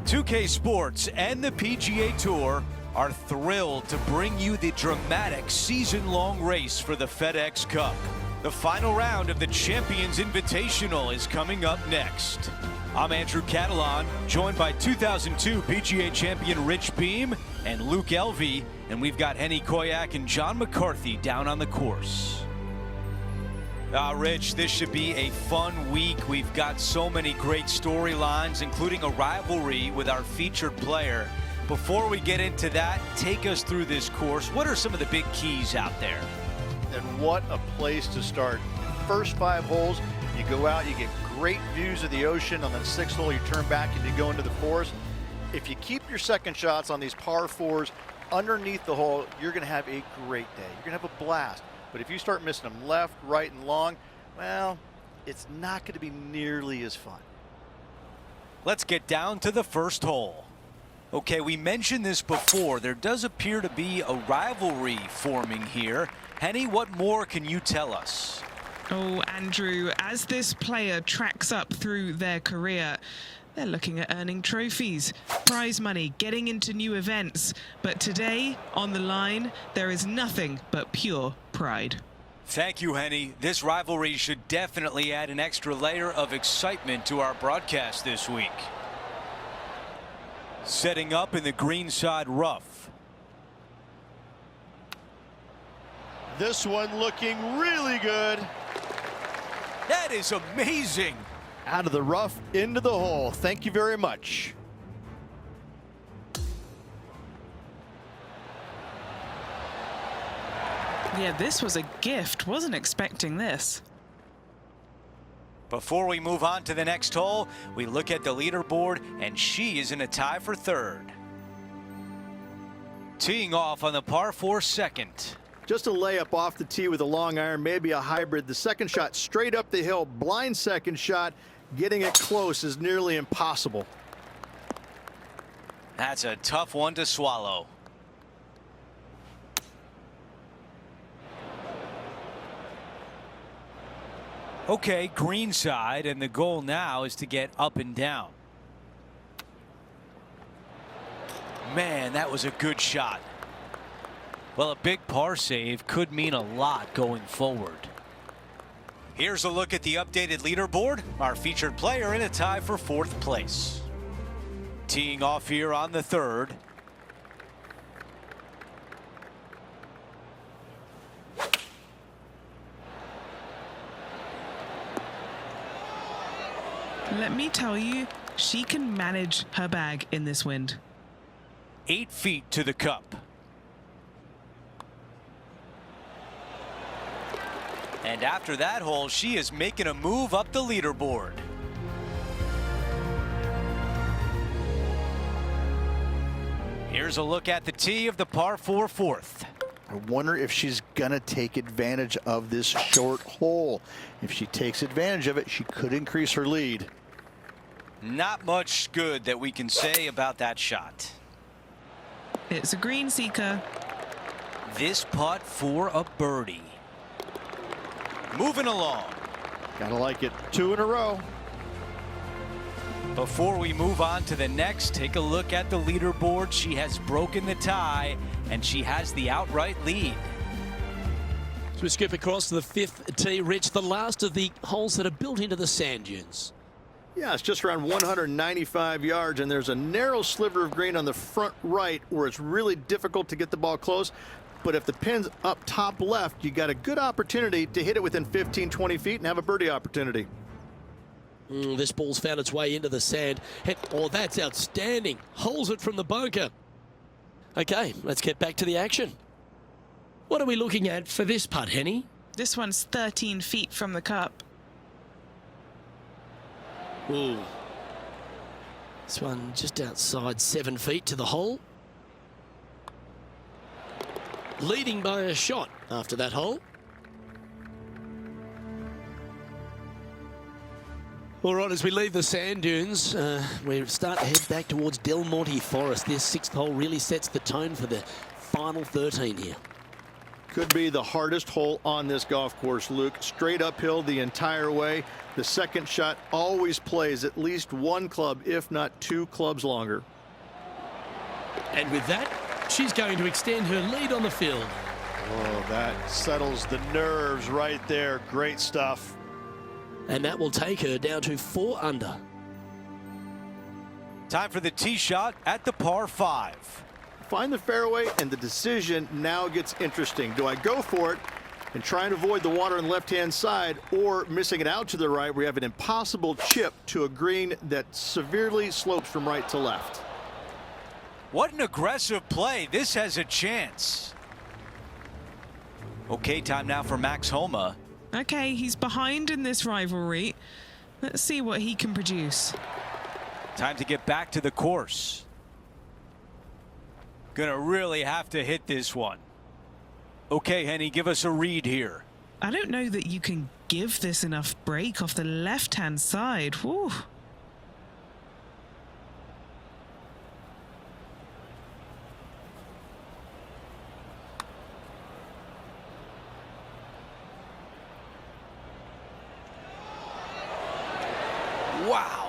2K Sports and the PGA Tour are thrilled to bring you the dramatic season-long race for the FedEx Cup. The final round of the Champions Invitational is coming up next. I'm Andrew Catalan, joined by 2002 PGA champion Rich Beem and Luke Elvey, and we've got Henny Koyak and John McCarthy down on the course. Rich, this should be a fun week. We've got so many great storylines, including a rivalry with our featured player. Before we get into that, take us through this course. What are some of the big keys out there? And what a place to start. First 5 holes, you go out, you get great views of the ocean. On the 6th hole, you turn back and you go into the forest. If you keep your second shots on these par 4s underneath the hole, you're going to have a great day. You're going to have a blast. But if you start missing them left, right, and long, well, it's not going to be nearly as fun. Let's get down to the first hole. Okay, we mentioned this before. There does appear to be a rivalry forming here. Henny, what more can you tell us? Oh, Andrew, as this player tracks up through their career, they're looking at earning trophies, prize money, getting into new events. But today, on the line, there is nothing but pure pride. Thank you, Henny. This rivalry should definitely add an extra layer of excitement to our broadcast this week. Setting up in the greenside rough. This one looking really good. That is amazing. Out of the rough, into the hole. Thank you very much. Yeah, this was a gift. Wasn't expecting this. Before we move on to the next hole, we look at the leaderboard, and she is in a tie for third. Teeing off on the par 4 second. Just a layup off the tee with a long iron, maybe a hybrid. The second shot straight up the hill, blind second shot. Getting it close is nearly impossible. That's a tough one to swallow. Okay, greenside, and the goal now is to get up and down. Man, that was a good shot. Well, a big par save could mean a lot going forward. Here's a look at the updated leaderboard. Our featured player in a tie for 4th place. Teeing off here on the 3rd. Let me tell you, she can manage her bag in this wind. 8 feet to the cup. And after that hole, she is making a move up the leaderboard. Here's a look at the tee of the par 4 4th. I wonder if she's gonna take advantage of this short hole. If she takes advantage of it, she could increase her lead. Not much good that we can say about that shot. It's a green seeker. This putt for a birdie. Moving along. Gotta like it. 2 in a row. Before we move on to the next, take a look at the leaderboard. She has broken the tie, and she has the outright lead. So we skip across to the 5th tee, Rich, the last of the holes that are built into the sand dunes. Yeah, it's just around 195 yards, and there's a narrow sliver of green on the front right where it's really difficult to get the ball close. But if the pin's up top left, you got a good opportunity to hit it within 15, 20 feet and have a birdie opportunity. This ball's found its way into the sand. Oh, that's outstanding. Holds it from the bunker. Okay, let's get back to the action. What are we looking at for this putt, Henny? This one's 13 feet from the cup. Ooh. This one just outside 7 feet to the hole. Leading by a shot after that hole. All right, as we leave the sand dunes, we start to head back towards Del Monte Forest. This 6th hole really sets the tone for the final 13 here. Could be the hardest hole on this golf course, Luke. Straight uphill the entire way. The second shot always plays at least one club, if not two clubs longer. And with that, she's going to extend her lead on the field. Oh, that settles the nerves right there. Great stuff. And that will take her down to 4 under. Time for the tee shot at the par 5. Find the fairway, and the decision now gets interesting. Do I go for it and try and avoid the water on the left-hand side, or missing it out to the right, we have an impossible chip to a green that severely slopes from right to left? What an aggressive play. This has a chance. Okay, time now for Max Homa. Okay, he's behind in this rivalry. Let's see what he can produce. Time to get back to the course. Gonna really have to hit this one. Okay, Henny, give us a read here. I don't know that you can give this enough break off the left-hand side. Whew. Wow.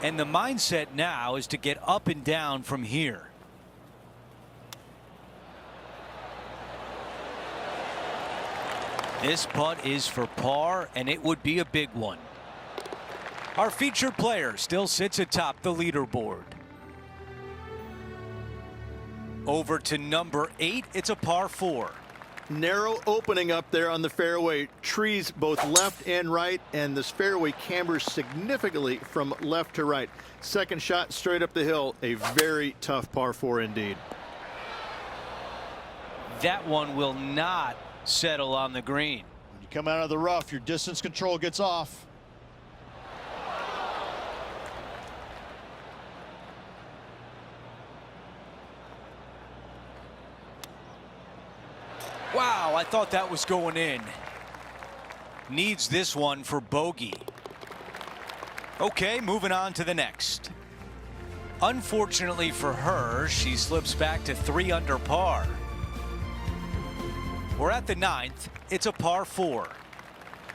And the mindset now is to get up and down from here. This putt is for par, and it would be a big one. Our featured player still sits atop the leaderboard. Over to number 8, it's a par 4. Narrow opening up there on the fairway. Trees both left and right, and this fairway cambers significantly from left to right. Second shot straight up the hill. A very tough par 4 indeed. That one will not settle on the green. When you come out of the rough, your distance control gets off. Wow, I thought that was going in. Needs this one for bogey. Okay, moving on to the next. Unfortunately for her, she slips back to 3 under par. We're at the 9th. It's a par 4.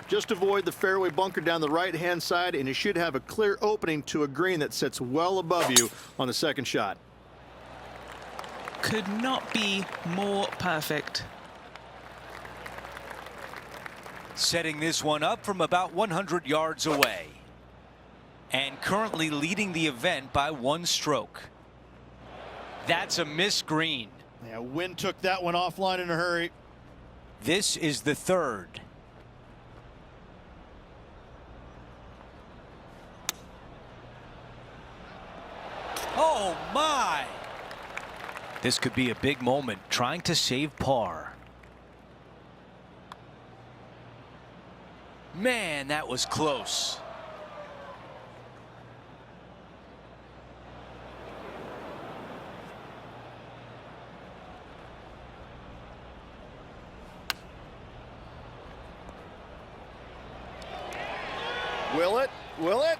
Just avoid the fairway bunker down the right-hand side, and you should have a clear opening to a green that sits well above you on the second shot. Could not be more perfect. Setting this one up from about 100 yards away. And currently leading the event by 1 stroke. That's a missed green. Yeah, wind took that one offline in a hurry. This is the 3rd. Oh my! This could be a big moment, trying to save par. Man, that was close. Will it? Will it?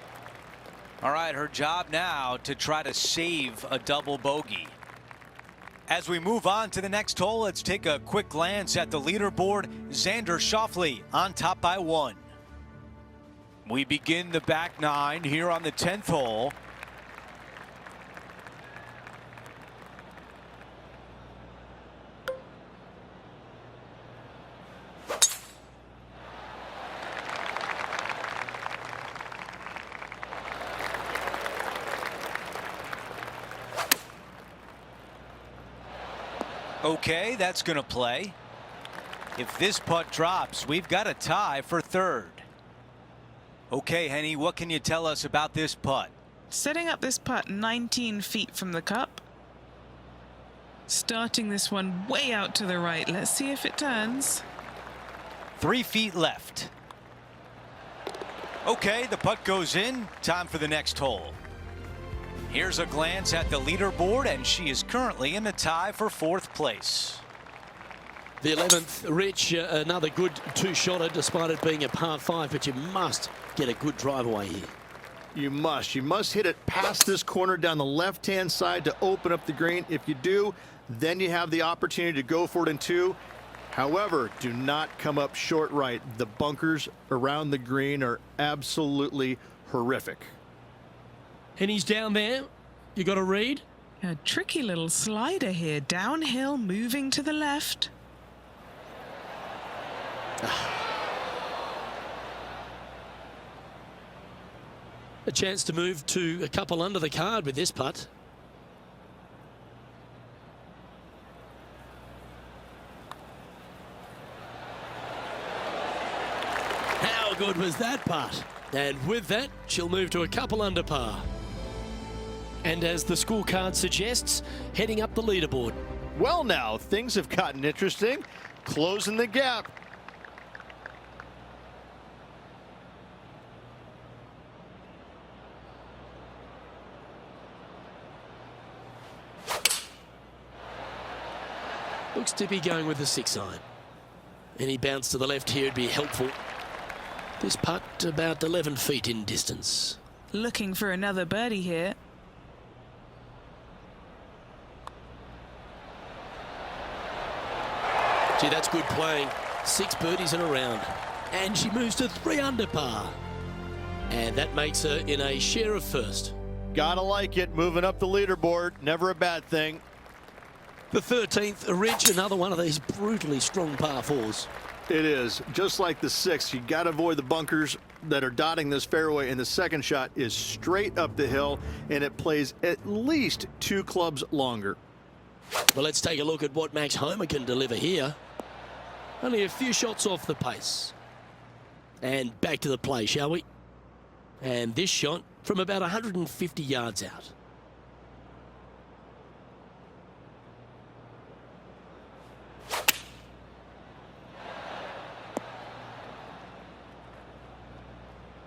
All right, her job now to try to save a double bogey. As we move on to the next hole, let's take a quick glance at the leaderboard. Xander Schauffele on top by 1. We begin the back 9 here on the 10th hole. Okay, that's going to play. If this putt drops, we've got a tie for 3rd. Okay, Henny, what can you tell us about this putt? Setting up this putt 19 feet from the cup. Starting this one way out to the right. Let's see if it turns. 3 feet left. Okay, the putt goes in. Time for the next hole. Here's a glance at the leaderboard, and she is currently in a tie for 4th place. The 11th, Rich, another good 2-shotter despite it being a par 5, but you must get a good drive away here. You must hit it past this corner down the left-hand side to open up the green. If you do, then you have the opportunity to go for it in 2. However, do not come up short right. The bunkers around the green are absolutely horrific. And he's down there. You got to read. A tricky little slider here, downhill, moving to the left. A chance to move to a couple under the card with this putt. How good was that putt? And with that, she'll move to a couple under par. And as the scorecard suggests, heading up the leaderboard. Well, now things have gotten interesting. Closing the gap. Looks to be going with the 6-iron. Any bounce to the left here would be helpful. This putt about 11 feet in distance. Looking for another birdie here. Gee, that's good playing. 6 birdies in a round. And she moves to 3 under par. And that makes her in a share of first. Gotta like it. Moving up the leaderboard. Never a bad thing. The 13th, Ridge, another one of these brutally strong par 4s. It is. Just like the 6th, you got to avoid the bunkers that are dotting this fairway, and the second shot is straight up the hill, and it plays at least 2 clubs longer. Well, let's take a look at what Max Homa can deliver here. Only a few shots off the pace. And back to the play, shall we? And this shot from about 150 yards out.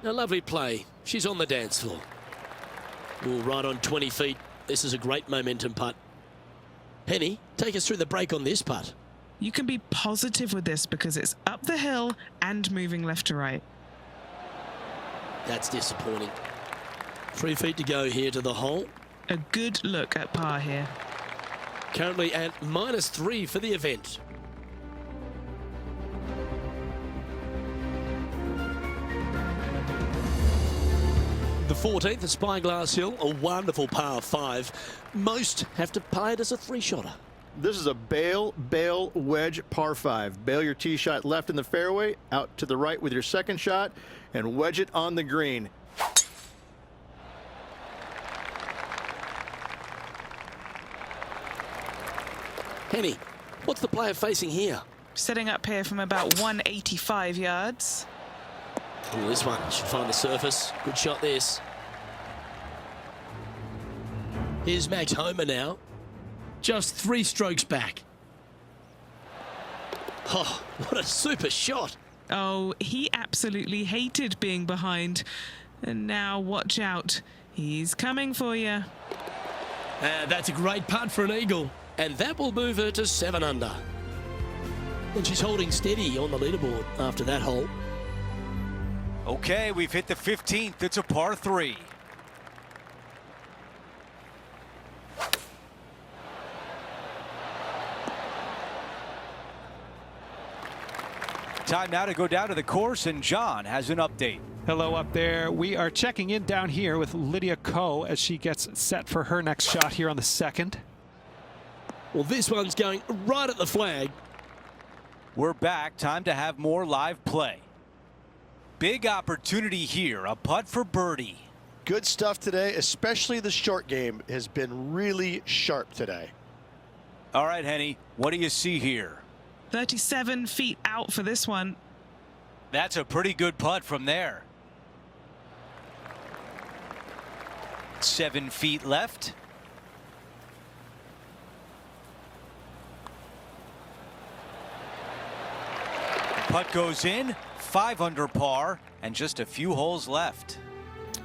A lovely play. She's on the dance floor. Ooh, right on 20 feet. This is a great momentum putt. Henny, take us through the break on this putt. You can be positive with this because it's up the hill and moving left to right. That's disappointing. 3 feet to go here to the hole. A good look at par here. Currently at -3 for the event. The 14th at Spyglass Hill, a wonderful par 5. Most have to play it as a 3-shotter. This is a bail wedge par 5. Bail your tee shot left in the fairway, out to the right with your second shot, and wedge it on the green. Henny, what's the player facing here? Setting up here from about 185 yards. Ooh, this one should find the surface. Good shot, this. Here's Max Homa now. Just 3 strokes back. Oh, what a super shot. Oh, he absolutely hated being behind. And now watch out. He's coming for you. That's a great putt for an eagle. And that will move her to 7 under. And she's holding steady on the leaderboard after that hole. Okay, we've hit the 15th. It's a par 3. Time now to go down to the course, and John has an update. Hello up there. We are checking in down here with Lydia Ko as she gets set for her next shot here on the 2nd. Well, this one's going right at the flag. We're back. Time to have more live play. Big opportunity here. A putt for birdie. Good stuff today, especially the short game has been really sharp today. All right, Henny, what do you see here? 37 feet out for this one. That's a pretty good putt from there. 7 feet left. Putt goes in, 5 under par, and just a few holes left.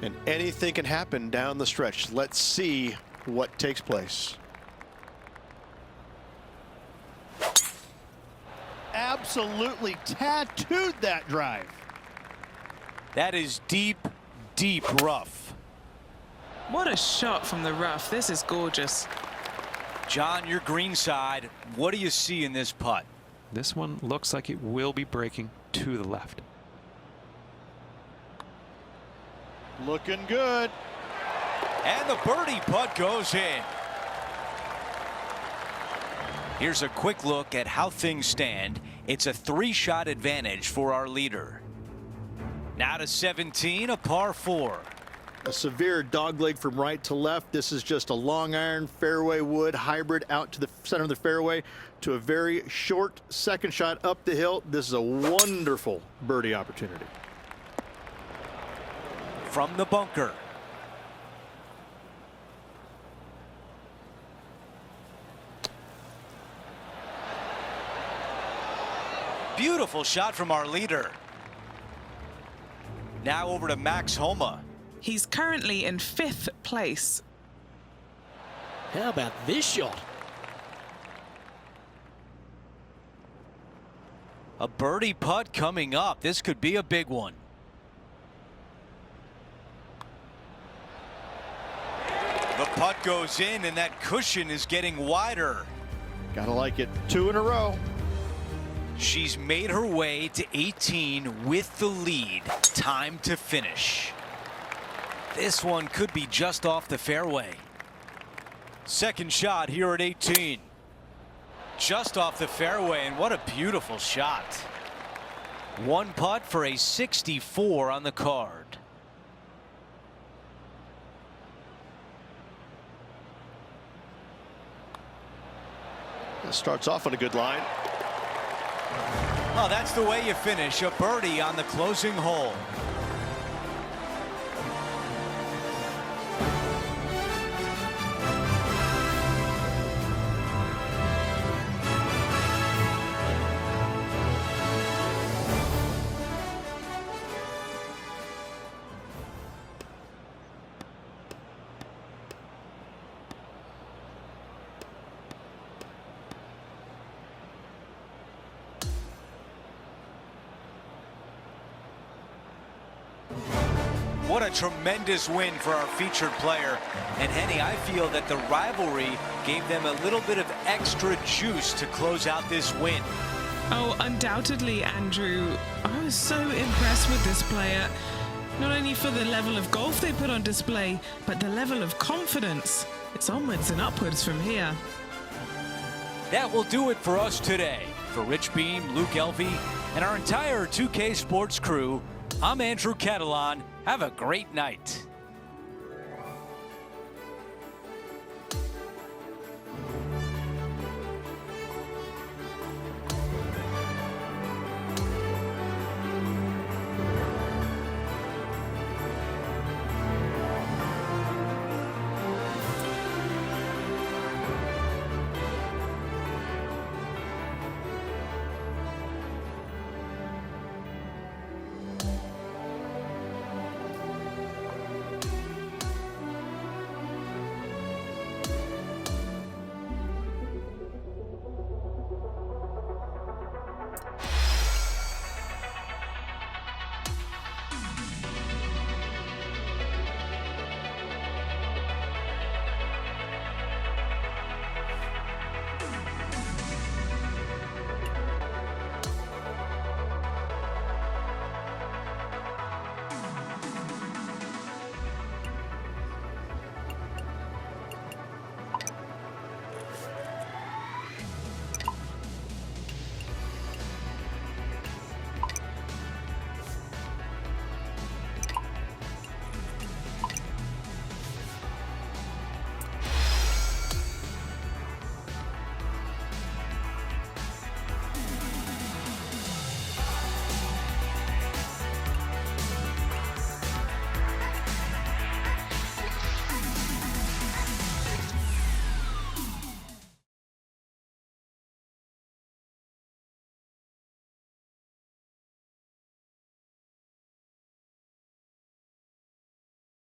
And anything can happen down the stretch. Let's see what takes place. Absolutely tattooed that drive. That is deep, deep rough. What a shot from the rough. This is gorgeous. John, your green side, what do you see in this putt? This one looks like it will be breaking to the left. Looking good. And the birdie putt goes in. Here's a quick look at how things stand. It's a 3-shot advantage for our leader. Now to 17, a par 4. A severe dogleg from right to left. This is just a long iron fairway wood hybrid out to the center of the fairway to a very short second shot up the hill. This is a wonderful birdie opportunity. From the bunker. Beautiful shot from our leader. Now over to Max Homa. He's currently in 5th place. How about this shot? A birdie putt coming up. This could be a big one. The putt goes in, and that cushion is getting wider. Gotta like it. 2 in a row. She's made her way to 18 with the lead. Time to finish. This one could be just off the fairway. Second shot here at 18. Just off the fairway, and what a beautiful shot. One putt for a 64 on the card. It starts off on a good line. Well, that's the way you finish. A birdie on the closing hole. What a tremendous win for our featured player. And Henny, I feel that the rivalry gave them a little bit of extra juice to close out this win. Oh, undoubtedly, Andrew. I was so impressed with this player. Not only for the level of golf they put on display, but the level of confidence. It's onwards and upwards from here. That will do it for us today. For Rich Beam, Luke Elvey, and our entire 2K Sports crew, I'm Andrew Catalan. Have a great night.